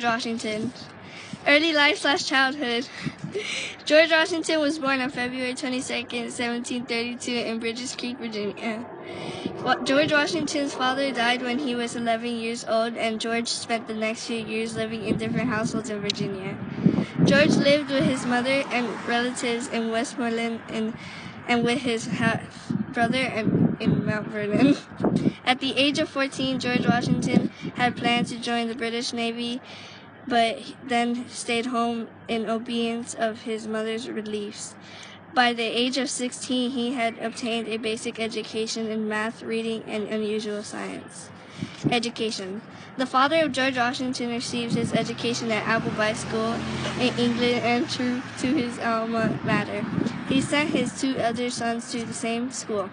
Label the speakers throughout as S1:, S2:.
S1: Washington. Early life/childhood. George Washington was born on February 22nd, 1732 in Bridges Creek, Virginia. George Washington's father died when he was 11 years old, and George spent the next few years living in different households in Virginia. George lived with his mother and relatives in Westmoreland and with his half-brother in Mount Vernon. At the age of 14, George Washington had planned to join the British Navy, but then stayed home in obedience of his mother's reliefs. By the age of 16, he had obtained a basic education in math, reading, and unusual science. Education. The father of George Washington received his education at Appleby School in England and true to his alma mater. He sent his two elder sons to the same school.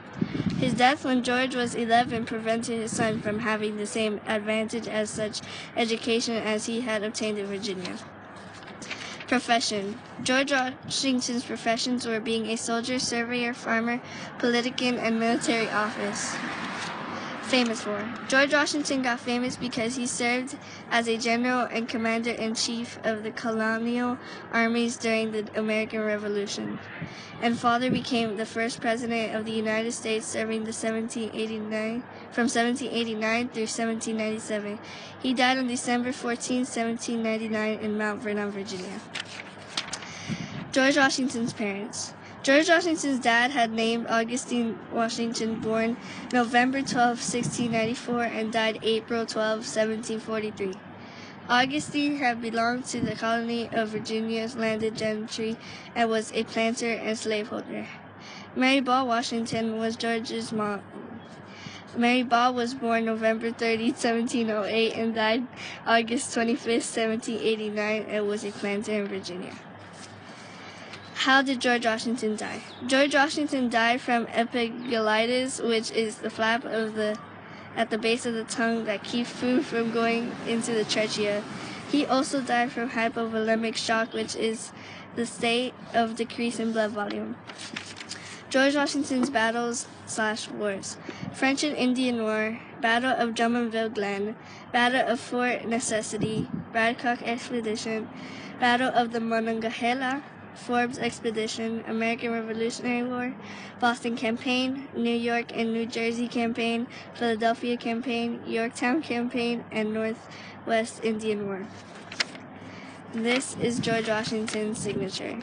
S1: His death when George was 11 prevented his son from having the same advantage as such education as he had obtained in Virginia. Profession. George Washington's professions were being a soldier, surveyor, farmer, politician, and military office. Famous for. George Washington got famous because he served as a general and commander-in-chief of the colonial armies during the American Revolution, and father became the first president of the United States, serving from 1789 through 1797. He died on December 14, 1799 in Mount Vernon, Virginia. George Washington's parents. George Washington's dad had named Augustine Washington, born November 12, 1694, and died April 12, 1743. Augustine had belonged to the colony of Virginia's landed gentry and was a planter and slaveholder. Mary Ball Washington was George's mom. Mary Ball was born November 30, 1708, and died August 25, 1789, and was a planter in Virginia. How did George Washington die? George Washington died from epiglottitis, which is the flap at the base of the tongue that keeps food from going into the trachea. He also died from hypovolemic shock, which is the state of decrease in blood volume. George Washington's battles/wars. French and Indian War, Battle of Drummondville Glen, Battle of Fort Necessity, Bradcock Expedition, Battle of the Monongahela, Forbes Expedition, American Revolutionary War, Boston Campaign, New York and New Jersey Campaign, Philadelphia Campaign, Yorktown Campaign, and Northwest Indian War. This is George Washington's signature.